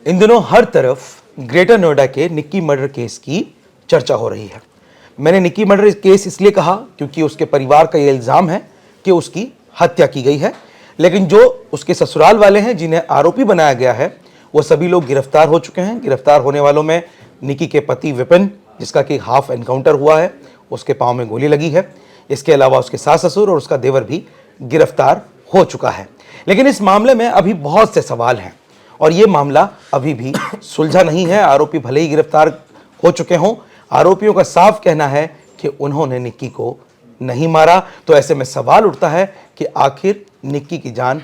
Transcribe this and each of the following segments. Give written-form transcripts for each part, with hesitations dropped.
इन दिनों हर तरफ ग्रेटर नोएडा के निक्की मर्डर केस की चर्चा हो रही है। मैंने निक्की मर्डर केस इसलिए कहा क्योंकि उसके परिवार का यह इल्जाम है कि उसकी हत्या की गई है, लेकिन जो उसके ससुराल वाले हैं जिन्हें आरोपी बनाया गया है वो सभी लोग गिरफ्तार हो चुके हैं। गिरफ्तार होने वालों में निक्की के पति विपिन, जिसका कि हाफ एनकाउंटर हुआ है, उसके पांव में गोली लगी है। इसके अलावा उसके सास ससुर और उसका देवर भी गिरफ्तार हो चुका है। लेकिन इस मामले में अभी बहुत से सवाल हैं और ये मामला अभी भी सुलझा नहीं है। आरोपी भले ही गिरफ्तार हो चुके हों, आरोपियों का साफ कहना है कि उन्होंने निक्की को नहीं मारा। तो ऐसे में सवाल उठता है कि आखिर निक्की की जान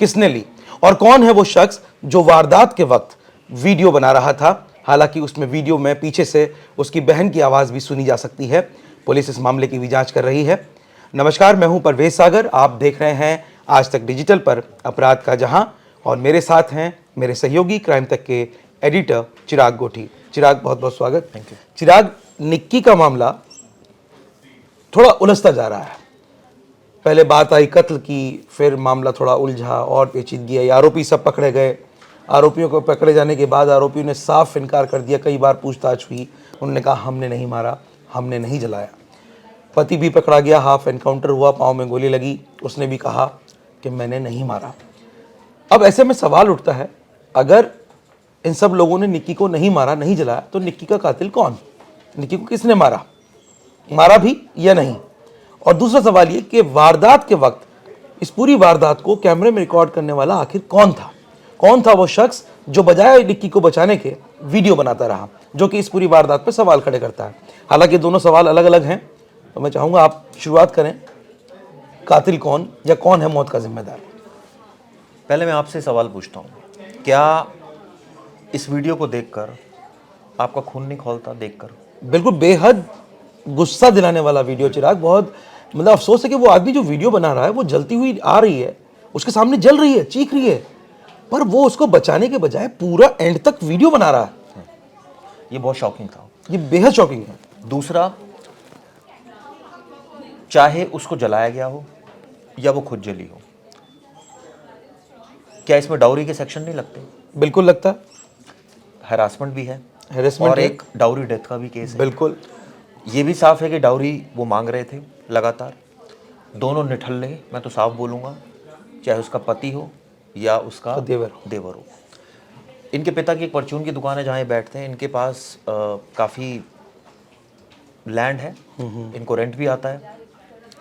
किसने ली और कौन है वो शख्स जो वारदात के वक्त वीडियो बना रहा था। हालांकि उसमें वीडियो में पीछे से उसकी बहन की आवाज भी सुनी जा सकती है। पुलिस इस मामले की भी जांच कर रही है। नमस्कार, मैं हूं परवेज सागर। आप देख रहे हैं आज तक डिजिटल पर अपराध का जहां, और मेरे साथ हैं मेरे सहयोगी क्राइम तक के एडिटर चिराग गोठी। चिराग, बहुत बहुत स्वागत। Thank you. चिराग, निक्की का मामला थोड़ा उलझता जा रहा है। पहले बात आई कत्ल की, फिर मामला थोड़ा उलझा और पेचीदगी आई। आरोपी सब पकड़े गए। आरोपियों को पकड़े जाने के बाद आरोपियों ने साफ इनकार कर दिया। कई बार पूछताछ हुई, उन्होंने कहा हमने नहीं मारा, हमने नहीं जलाया। पति भी पकड़ा गया, हाफ एनकाउंटर हुआ, पाँव में गोली लगी, उसने भी कहा कि मैंने नहीं मारा। अब ऐसे में सवाल उठता है, अगर इन सब लोगों ने निक्की को नहीं मारा, नहीं जलाया, तो निक्की का कातिल कौन? निक्की को किसने मारा? मारा भी या नहीं? और दूसरा सवाल ये कि वारदात के वक्त इस पूरी वारदात को कैमरे में रिकॉर्ड करने वाला आखिर कौन था? कौन था वो शख्स जो बजाय निक्की को बचाने के वीडियो बनाता रहा, जो कि इस पूरी वारदात पर सवाल खड़े करता है। हालांकि दोनों सवाल अलग अलग हैं, तो मैं चाहूंगा आप शुरुआत करें। कातिल कौन या कौन है मौत का जिम्मेदार? पहले मैं आपसे सवाल पूछता हूँ, क्या इस वीडियो को देखकर आपका खून नहीं खौलता देखकर? बिल्कुल बेहद गुस्सा दिलाने वाला वीडियो चिराग। बहुत मतलब अफसोस है कि वो आदमी जो वीडियो बना रहा है वो जलती हुई आ रही है, उसके सामने जल रही है, चीख रही है, पर वो उसको बचाने के बजाय पूरा एंड तक वीडियो बना रहा है। ये बहुत शॉकिंग था। ये बेहद शॉकिंग है। दूसरा, चाहे उसको जलाया गया हो या वो खुद जली हो, क्या इसमें डाउरी के सेक्शन नहीं लगते? बिल्कुल लगता है। हैरासमेंट भी है हैरेसमेंट और है। एक डाउरी डेथ का भी केस है। बिल्कुल। ये भी साफ है कि डाउरी वो मांग रहे थे लगातार। दोनों निठल्ले, मैं तो साफ बोलूँगा, चाहे उसका पति हो या उसका तो देवर हो। इनके पिता की एक परचून की दुकान है जहाँ ये बैठते हैं। इनके पास काफ़ी लैंड है, इनको रेंट भी आता है।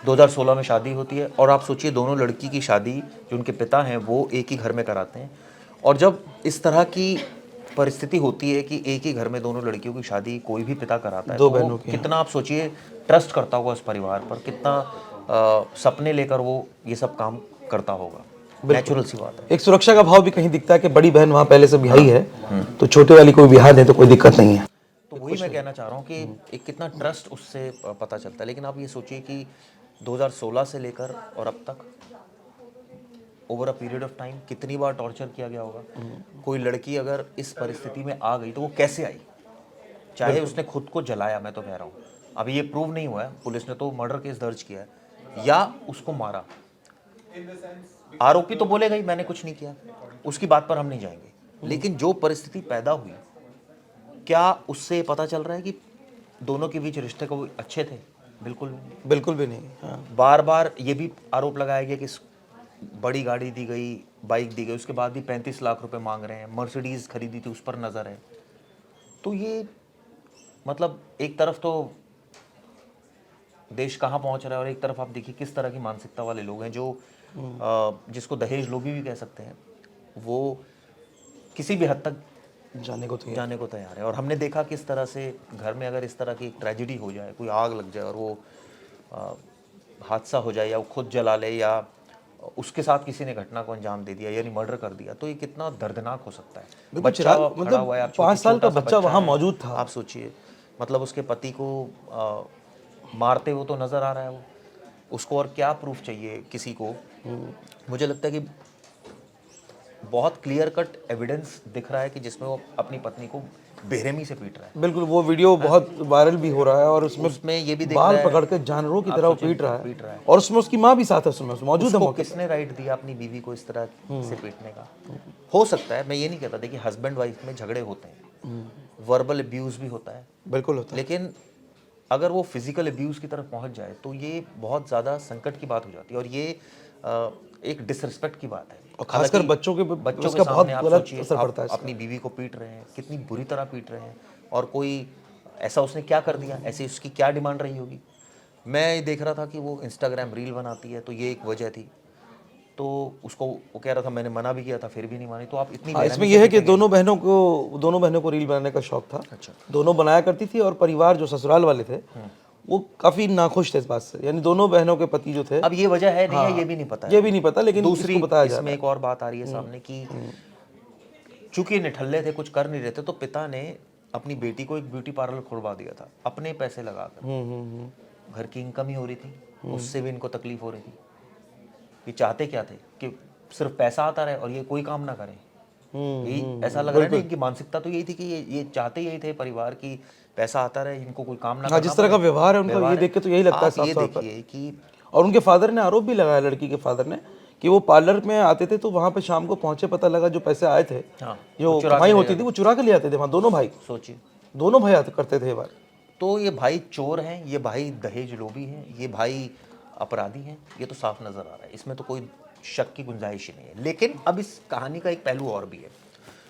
2016 में शादी होती है और आप सोचिए दोनों लड़की की शादी जो उनके पिता हैं वो एक ही घर में कराते हैं। और जब इस तरह की परिस्थिति होती है कि एक ही घर में दोनों लड़कियों की शादी कोई भी पिता कराता है, दो तो बहनों की, कितना आप सोचिए ट्रस्ट करता होगा उस परिवार पर, कितना सपने लेकर वो ये सब काम करता होगा। नेचुरल सी बात है। एक सुरक्षा का भाव भी कहीं दिखता है कि बड़ी बहन वहां पहले से बिहाई है, तो छोटे वाली को बिहार दे तो कोई दिक्कत नहीं है। तो वही मैं कहना चाह रहा हूँ कि एक कितना ट्रस्ट उससे पता चलता है। लेकिन आप ये सोचिए कि 2016 से लेकर और अब तक over a period of time कितनी बार टॉर्चर किया गया होगा। कोई लड़की अगर इस परिस्थिति में आ गई तो वो कैसे आई? चाहे उसने खुद को जलाया, मैं तो कह रहा हूँ, अभी ये प्रूव नहीं हुआ है, पुलिस ने तो मर्डर केस दर्ज किया है, या उसको मारा। आरोपी तो बोलेगा ही मैंने कुछ नहीं किया, उसकी बात पर हम नहीं जाएंगे। लेकिन जो परिस्थिति पैदा हुई, क्या उससे पता चल रहा है कि दोनों के बीच रिश्ते को अच्छे थे? बिल्कुल भी नहीं। बिल्कुल भी नहीं। हाँ। बार बार ये भी आरोप लगाया गया कि बड़ी गाड़ी दी गई, बाइक दी गई, उसके बाद भी 35 लाख रुपए मांग रहे हैं। मर्सिडीज खरीदी थी, उस पर नजर है। तो ये मतलब एक तरफ तो देश कहाँ पहुंच रहा है और एक तरफ आप देखिए किस तरह की मानसिकता वाले लोग हैं जो जिसको दहेज लोभी भी कह सकते हैं, वो किसी भी हद तक जाने को तैयार है। और हमने देखा किस तरह से घर में अगर इस तरह की ट्रेजेडी हो जाए, कोई आग लग जाए और वो हादसा हो जाए या वो खुद जला ले या उसके साथ किसी ने घटना को अंजाम दे दिया यानी मर्डर कर दिया, तो ये कितना दर्दनाक हो सकता है। बच्चा खड़ा हुआ है, 5 साल का बच्चा वहां मौजूद था। आप सोचिए, मतलब उसके पति को मारते हुए तो नजर आ रहा है वो, उसको और क्या प्रूफ चाहिए किसी को? मुझे लगता है कि बहुत क्लियर कट एविडेंस दिख रहा है कि जिसमें वो अपनी पत्नी को बेरहमी से पीट रहा है। बिल्कुल, वो वीडियो बहुत वायरल भी हो रहा है और उसमें ये भी दिख बाल रहा है, पकड़ के जानवरों की आप तरह वो सोचिए, पीट रहा पीट रहा है है। और उसमें उसकी माँ भी साथ है, उसमें मौजूद है उसको मौके किसने राइट दिया अपनी बीवी को इस तरह से पीटने का? हो सकता है, मैं ये नहीं कहता, देखिए हस्बैंड वाइफ में झगड़े होते हैं, वर्बल अब्यूज भी होता है, पे। बिल्कुल होता है। लेकिन अगर वो फिजिकल अब्यूज की तरफ पहुंच जाए तो ये बहुत ज़्यादा संकट की बात हो जाती है और ये एक डिसरिस्पेक्ट की बात है। और खासकर हालांकि बच्चों के बच्चों के उसका बहुत सामने आप गलत सोचिए, असर आप पड़ता है इसका। अपनी बीवी को पीट रहे हैं, कितनी बुरी तरह पीट रहे हैं, और कोई ऐसा उसने क्या कर दिया, ऐसी उसकी क्या डिमांड रही होगी? मैं ये देख रहा था कि वो इंस्टाग्राम रील बनाती है, तो ये एक वजह थी। तो उसको वो कह रहा था मैंने मना भी किया था फिर भी नहीं मानी, तो आप इतनी हाँ, इसमें बेरहमी यह से है कि पीटेंगे? दोनों बहनों को रील बनाने का शौक था। अच्छा। दोनों बनाया करती थी और परिवार जो ससुराल वाले थे वो काफी नाखुश थे इस बात से, यानी दोनों बहनों के पति जो थे। अब ये वजह है नहीं है, हाँ, ये भी नहीं पता ये है। भी नहीं पता, लेकिन दूसरी इसको बताया जा इसमें रहा एक और बात आ रही है सामने कि चूंकि निठल्ले थे, कुछ कर नहीं रहे थे, तो पिता ने अपनी बेटी को एक ब्यूटी पार्लर खुलवा दिया था अपने पैसे लगाकर। घर की इनकम ही हो रही थी, उससे भी इनको तकलीफ हो रही थी। ये चाहते क्या थे कि सिर्फ पैसा आता रहे और ये कोई काम ना करें। यही ऐसा लग रहा है ना, इनकी मानसिकता तो यही थी कि ये चाहते यही थे परिवार की पैसा आता रहे, इनको कोई काम ना हाँ, करना जिस तरह का पड़े। व्यवहार है उनका, ये व्यवहार देख के तो यही लगता है आप साफ ये तौर पर। देखिए कि और उनके फादर ने आरोप भी लगाया, लड़की के फादर ने, कि वो पार्लर में आते थे तो वहां पे शाम को पहुंचे, पता लगा जो पैसे आए थे, हाँ, जो चुरा के कमाई ले होती थी, वो चुरा के ले आते थे वहां। सोचिए, दोनों भाई आते करते थे ये बात। तो ये भाई चोर हैं, ये भाई दहेज लोभी हैं, ये भाई अपराधी हैं, ये तो साफ नजर आ रहा है, इसमें तो कोई शक की गुंजाइश ही नहीं है। लेकिन अब इस कहानी का एक पहलू और भी है,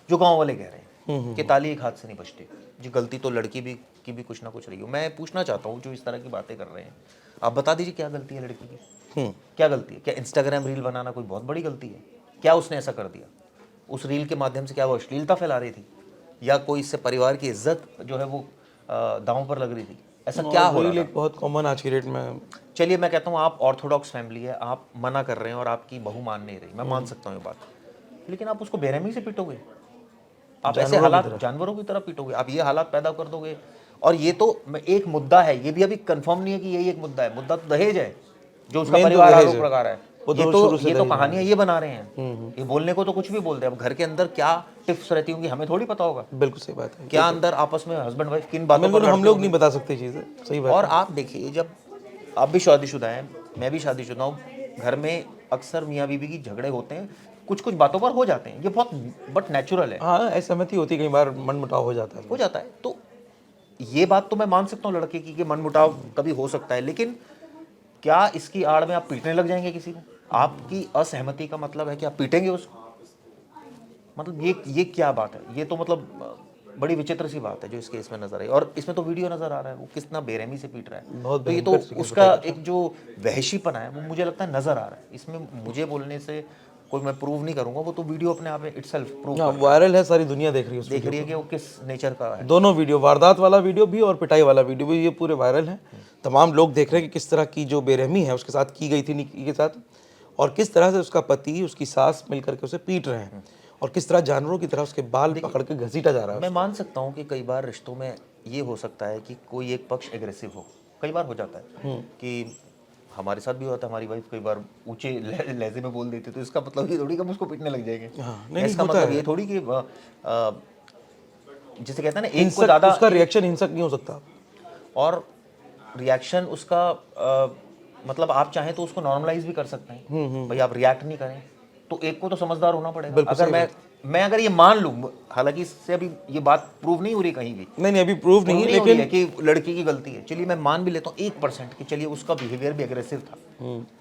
जो गांव वाले कह रहे हैं कि ताली एक हाथ से नहीं बजती जी, गलती तो लड़की की भी कुछ ना कुछ रही हो। मैं पूछना चाहता हूँ जो इस तरह की बातें कर रहे हैं, आप बता दीजिए क्या गलती है लड़की की? क्या गलती है? क्या इंस्टाग्राम रील बनाना कोई बहुत बड़ी गलती है? क्या उसने ऐसा कर दिया? उस रील के माध्यम से क्या वो अश्लीलता फैला रही थी, या कोई इससे परिवार की इज्जत जो है वो दांव पर लग रही थी? ऐसा क्या हो रहा था? एक बहुत कॉमन आज की डेट में। चलिए मैं कहता हूँ आप ऑर्थोडॉक्स फैमिली है, आप मना कर रहे हैं और आपकी बहू मान नहीं रही, मैं मान सकता हूँ ये बात, लेकिन आप उसको बेरहमी से पीटोगे, आप ऐसे हालात जानवरों की तरह पीटोगे, आप ये हालात पैदा कर दोगे। और ये तो एक मुद्दा है, ये भी अभी कंफर्म नहीं है कि यही एक मुद्दा है, मुद्दा तो दहेज है जो उसका Main तो परिवार दहेज आरोप है। लगा रहा है। वो ये तो तो शुरू से ये तो दहेज कहानियां ये बना रहे हैं, ये बोलने को तो कुछ भी बोलते हैं, अब घर के अंदर क्या टिप्स रहती होंगी हमें थोड़ी पता होगा, बिल्कुल सही बात है। क्या अंदर आपस में हस्बैंड वाइफ किन बातों बिल्कुल पर हम लड़ते लोग होंगे। नहीं बता सकते चीजें, सही बात और है। आप देखिए, जब आप भी शादीशुदा हैं, मैं भी शादीशुदा हूँ, घर में अक्सर मियाँ बीवी की झगड़े होते हैं, कुछ कुछ बातों पर हो जाते हैं, ये बहुत बट नेचुरल है, हाँ, असहमति होती है, कई बार मनमुटाव हो जाता है। हो जाता है। तो ये बात तो मैं मान सकता हूँ लड़के की कि मनमुटाव कभी हो सकता है, लेकिन क्या इसकी आड़ में आप पीटने लग जाएंगे किसी को? आपकी असहमति का मतलब है कि आप पीटेंगे उसको? मतलब ये क्या बात है? ये तो मतलब बड़ी विचित्र सी बात है जो इस केस में नजर आई। और इसमें तो वीडियो नजर आ रहा है वो कितना बेरहमी से पीट रहा है, बहुत तो ये तो भयंकर तरीके से उसका एक जो वहशीपना है वो मुझे लगता है नजर आ रहा है। इसमें मुझे बोलने से कोई मैं प्रूव नहीं करूंगा, वो तो वीडियो अपने आप में इटसेल्फ प्रूव हाँ, वायरल है, सारी दुनिया देख रही है उस देख रही है कि वो किस नेचर का है। दोनों वीडियो, वारदात वाला वीडियो भी और पिटाई वाला वीडियो भी, ये पूरे वायरल हैं। तमाम लोग देख रहे हैं कि किस तरह की जो बेरहमी है उसके साथ की गई थी निक्की के साथ, और किस तरह से उसका पति उसकी सास मिलकर के उसे पीट रहे हैं, और किस तरह जानवरों की तरह उसके बाल पकड़ के घसीटा जा रहा है। मैं मान सकता हूँ कि कई बार रिश्तों में ये हो सकता है कि कोई एक पक्ष एग्रेसिव हो, कई बार हो जाता है कि हमारे साथ भी होता है, हमारी वाइफ कई बार ऊंचे लहजे में बोल देती है, तो इसका मतलब ये थोड़ी कि हम उसको पीटने लग जाएंगे। नहीं, इसका होता मतलब है। ये थोड़ी कि जिसे कहते हैं ना, एक को ज्यादा उसका रिएक्शन हिंसक नहीं हो सकता, और रिएक्शन उसका मतलब आप चाहें तो उसको नॉर्मलाइज भी कर सकते हैं, भाई आप रिएक्ट नहीं करें, तो एक को तो समझदार होना पड़ेगा। अगर मैं अगर ये मान लूं, हालांकि इससे अभी ये बात प्रूव नहीं हो रही कहीं भी, नहीं अभी प्रूव नहीं है, लेकिन है कि लड़की की गलती है, चलिए मैं मान भी लेता हूँ 1% कि चलिए उसका बिहेवियर भी एग्रेसिव था,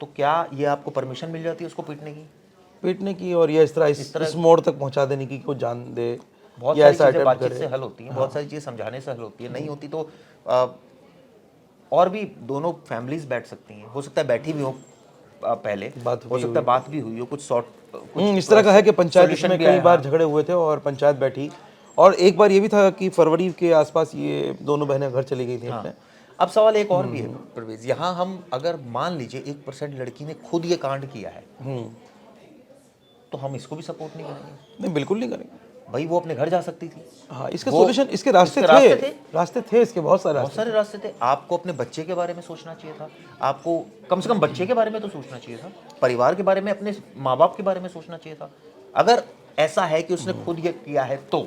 तो क्या ये आपको परमिशन मिल जाती है उसको पीटने की? और ये इस तरह इस मोड़ तक पहुंचा देने की को जान दे, बहुत सारी चीजें बातचीत से हल होती हैं, बहुत सारी चीजें समझाने से हल होती है, नहीं होती तो और भी दोनों फैमिलीज बैठ सकती हैं, हो सकता है बैठी भी हो पहले, हो सकता है बात भी हुई हो, कुछ इस तरह का है कि पंचायत में कई बार झगड़े हुए थे और पंचायत बैठी, और एक बार ये भी था कि फरवरी के आसपास ये दोनों बहनें घर चली गई थी अपने। अब सवाल एक और भी है परवेज, यहाँ हम अगर मान लीजिए 1% लड़की ने खुद ये कांड किया है, तो हम इसको भी सपोर्ट नहीं करेंगे? नहीं, बिल्कुल नहीं करेंगे भाई वो अपने घर जा सकती थी। हाँ, इसके सॉल्यूशन, इसके रास्ते थे इसके बहुत सारे रास्ते थे। आपको अपने बच्चे के बारे में सोचना चाहिए था, आपको कम से कम बच्चे के बारे में तो सोचना चाहिए था, परिवार के बारे में, अपने माँ बाप के बारे में सोचना चाहिए था। अगर ऐसा है कि उसने खुद ये किया है तो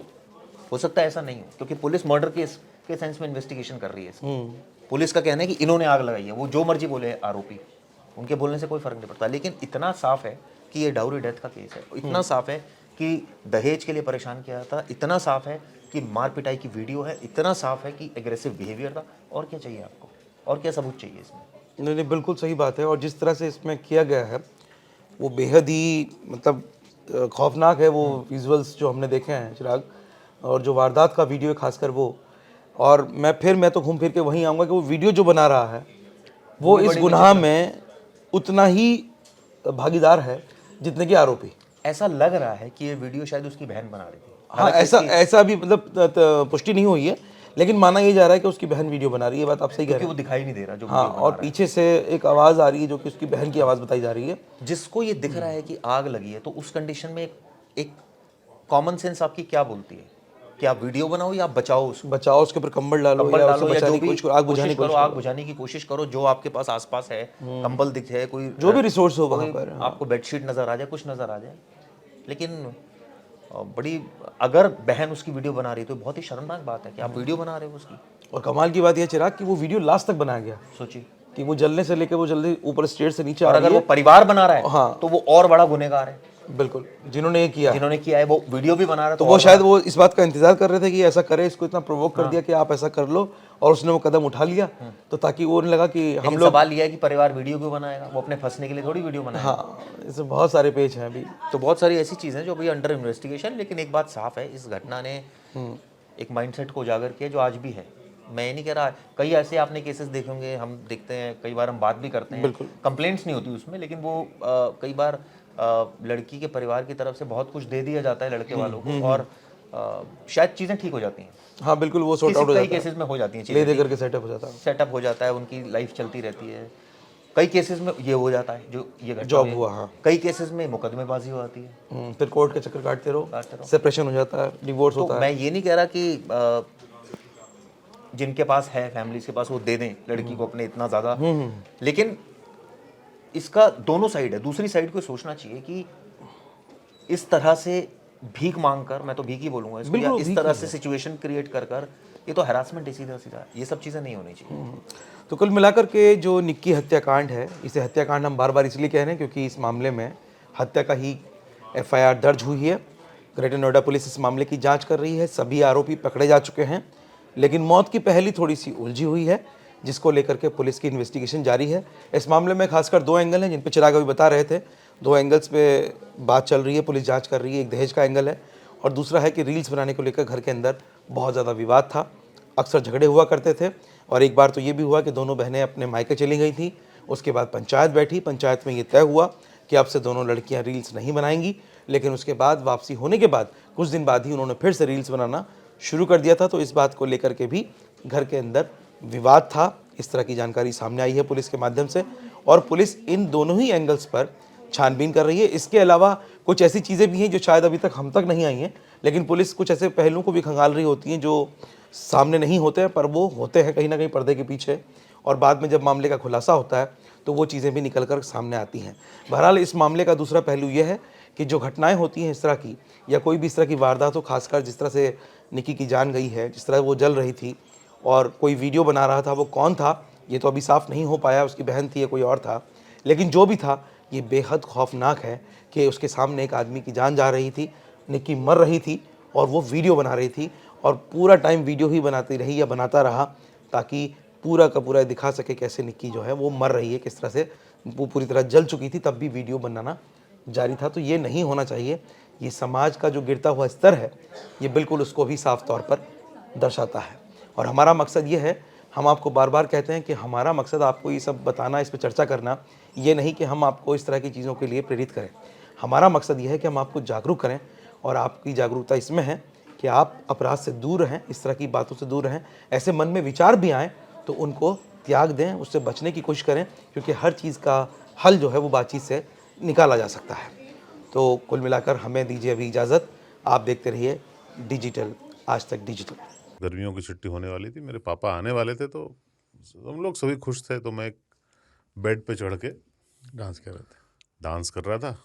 हो सकता है ऐसा नहीं हो, क्योंकि पुलिस मर्डर केस के सेंस में इन्वेस्टिगेशन कर रही है इसकी। पुलिस का कहना है कि इन्होंने आग लगाई है, वो जो मर्जी बोले आरोपी, उनके बोलने से कोई फर्क नहीं पड़ता। लेकिन इतना साफ है कि ये डाउरी डेथ का केस है, इतना साफ है कि दहेज के लिए परेशान किया था, इतना साफ है कि मार पिटाई की वीडियो है, इतना साफ है कि एग्रेसिव बिहेवियर था। और क्या चाहिए आपको, और क्या सबूत चाहिए इसमें? नहीं नहीं, बिल्कुल सही बात है। और जिस तरह से इसमें किया गया है वो बेहद ही मतलब खौफनाक है। वो विजुअल्स जो हमने देखे हैं चिराग, और जो वारदात का वीडियो है खासकर वो, और मैं तो घूम फिर के वहीं आऊँगा कि वो वीडियो जो बना रहा है वो इस गुनाह में उतना ही भागीदार है जितने कि आरोपी। ऐसा लग रहा है कि ये वीडियो शायद उसकी बहन बना रही थी। हाँ, ऐसा भी मतलब पुष्टि नहीं हुई है, लेकिन माना ये जा रहा है कि उसकी बहन वीडियो बना रही है। बात आप सही कह रहे क्योंकि हैं। वो दिखाई नहीं दे रहा जो हाँ, वीडियो बना और रहा है। पीछे से एक आवाज़ आ रही है जो कि उसकी बहन की आवाज़ बताई जा रही है। जिसको ये दिख रहा है कि आग लगी है, तो उस कंडीशन में एक कॉमन सेंस आपकी क्या बोलती है कि आप वीडियो बनाओ या आप बचाओ उसको? बचाओ, उसके ऊपर कंबल डालो कंबल या डालो उसे या जो बचाने की भी कोशिश करो, आग बुझाने कोशिश की करो, कोशिश आग करो। बुझाने की कोशिश करो, जो आपके पास आसपास है, कंबल दिख जाए, कोई जो भी रिसोर्स हो वहाँ कोई पर। आपको बेडशीट नजर आ जाए, कुछ नजर आ जाए। लेकिन बड़ी, अगर बहन उसकी वीडियो बना रही है तो बहुत ही शर्मनाक बात है कि आप वीडियो बना रहे हो उसकी। और कमाल की बात यह चिराग कि वो वीडियो लास्ट तक बनाया गया, सोचिए, कि वो जलने से लेके वो जल्दी ऊपर स्टेयर से नीचे आ और रही अगर वो है। परिवार बना रहा है हाँ। तो वो और बड़ा गुनहगार है। बिल्कुल, जिन्होंने ये किया, जिन्होंने किया है वो वीडियो भी बना रहा है तो तो वो और शायद बड़ा। वो इस बात का इंतजार कर रहे थे कि ऐसा करे, इसको इतना प्रोवोक कर दिया कि आप ऐसा कर लो, और उसने वो कदम उठा लिया। तो ताकि वो लगा कि हम लेकिन लोग, सवाल ये है कि परिवार वीडियो क्यों बनाएगा? वो अपने फंसने के लिए थोड़ी वीडियो बनाएगा। हाँ, इसमें बहुत सारे पेज हैं अभी। तो बहुत सारी ऐसी चीज़ें जो अभी अंडर इन्वेस्टिगेशन। लेकिन एक बात साफ है, इस घटना ने एक माइंडसेट को उजागर किया जो आज भी है। मैं ये नहीं कह रहा, कई ऐसे आपने केसेस देखे होंगे, हम देखते हैं, कई बार हम बात भी करते हैं, बिल्कुल। कंप्लेंट्स नहीं होती उसमें, लेकिन वो कई बार लड़की के परिवार की तरफ से बहुत कुछ दे दिया जाता है लड़के वालों को, और शायद चीज़ें ठीक हो जाती हैं। हाँ बिल्कुल, वो सॉर्ट आउट हो कई जाता है, केसेस में हो जाती हैं ले चीज़ें, दे करके सेटअप हो जाता है, सेटअप हो जाता है, उनकी लाइफ चलती रहती है। कई केसेस में ये हो जाता है जो ये घटना जॉब हुई। हुआ। हाँ, कई केसेस में मुकदमेबाजी हो जाती है। फिर कोर्ट के चक्कर काटते रहो, काटते रहो। सेपरेशन हो जाता है, डिवोर्स तो होता है। मैं ये नहीं कह रहा कि जिनके पास है, फैमिलीज के पास, वो दे दें लड़की को अपने इतना ज़्यादा, लेकिन इसका दोनों साइड है। दूसरी साइड को सोचना चाहिए कि इस तरह से भीख मांग कर, मैं तो भीख ही बोलूंगा इसको, या बिल्कुल इस भीख तरह ही से सिचुएशन क्रिएट कर कर, ये तो हैरासमेंट है सीधा सीधा। ये सब चीज़ें नहीं होनी चाहिए। तो कुल मिलाकर के जो निक्की हत्याकांड है, इसे हत्याकांड हम बार बार इसलिए कह रहे हैं क्योंकि इस मामले में हत्या का ही एफआईआर दर्ज हुई है। ग्रेटर नोएडा पुलिस इस मामले की जांच कर रही है। सभी आरोपी पकड़े जा चुके हैं, लेकिन मौत की पहली थोड़ी सी उलझी हुई है, जिसको लेकर के पुलिस की इन्वेस्टिगेशन जारी है। इस मामले में खासकर दो एंगल हैं जिन पर चिराग अभी बता रहे थे। दो एंगल्स पे बात चल रही है, पुलिस जांच कर रही है। एक दहेज का एंगल है, और दूसरा है कि रील्स बनाने को लेकर घर के अंदर बहुत ज़्यादा विवाद था, अक्सर झगड़े हुआ करते थे। और एक बार तो ये भी हुआ कि दोनों बहनें अपने मायके चली गई थी। उसके बाद पंचायत बैठी, पंचायत में ये तय हुआ कि अब से दोनों लड़कियां रील्स नहीं बनाएंगी। लेकिन उसके बाद वापसी होने के बाद कुछ दिन बाद ही उन्होंने फिर से रील्स बनाना शुरू कर दिया था। तो इस बात को लेकर के भी घर के अंदर विवाद था। इस तरह की जानकारी सामने आई है पुलिस के माध्यम से, और पुलिस इन दोनों ही एंगल्स पर छानबीन कर रही है। इसके अलावा कुछ ऐसी चीज़ें भी हैं जो शायद अभी तक हम तक नहीं आई हैं, लेकिन पुलिस कुछ ऐसे पहलुओं को भी खंगाल रही होती हैं जो सामने नहीं होते हैं, पर वो होते हैं कहीं ना कहीं पर्दे के पीछे, और बाद में जब मामले का खुलासा होता है तो वो चीज़ें भी निकल कर सामने आती हैं। बहरहाल इस मामले का दूसरा पहलू ये है कि जो घटनाएं होती हैं इस तरह की, या कोई भी इस तरह की वारदात हो, खासकर जिस तरह से निक्की की जान गई है, जिस तरह वो जल रही थी और कोई वीडियो बना रहा था, वो कौन था ये तो अभी साफ नहीं हो पाया, उसकी बहन थी या कोई और था, लेकिन जो भी था ये बेहद खौफनाक है कि उसके सामने एक आदमी की जान जा रही थी, निक्की मर रही थी, और वो वीडियो बना रही थी, और पूरा टाइम वीडियो ही बनाती रही या बनाता रहा, ताकि पूरा का पूरा दिखा सके कैसे निक्की जो है वो मर रही है, किस तरह से वो पूरी तरह जल चुकी थी, तब भी वीडियो बनाना जारी था। तो ये नहीं होना चाहिए। ये समाज का जो गिरता हुआ स्तर है, ये बिल्कुल उसको भी साफ तौर पर दर्शाता है। और हमारा मकसद ये है, हम आपको बार बार कहते हैं कि हमारा मकसद आपको ये सब बताना, इस पर चर्चा करना, ये नहीं कि हम आपको इस तरह की चीज़ों के लिए प्रेरित करें। हमारा मकसद ये है कि हम आपको जागरूक करें, और आपकी जागरूकता इसमें है कि आप अपराध से दूर रहें, इस तरह की बातों से दूर रहें। ऐसे मन में विचार भी आएँ तो उनको त्याग दें, उससे बचने की कोशिश करें, क्योंकि हर चीज़ का हल जो है वो बातचीत से निकाला जा सकता है। तो कुल मिलाकर हमें दीजिए अभी इजाज़त। आप देखते रहिए डिजिटल, आज तक डिजिटल। गर्मियों की छुट्टी होने वाली थी, मेरे पापा आने वाले थे, तो हम लोग सभी खुश थे। तो मैं एक बेड पे चढ़ के डांस कर रहे थे। डांस कर रहा था,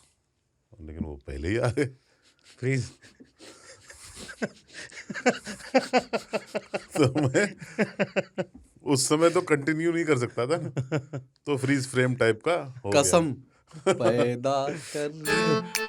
लेकिन वो पहले ही आ गए। फ्रीज। तो मैं उस समय तो कंटिन्यू नहीं कर सकता था ना, तो फ्रीज फ्रेम टाइप का हो गया। कसम पैदा कर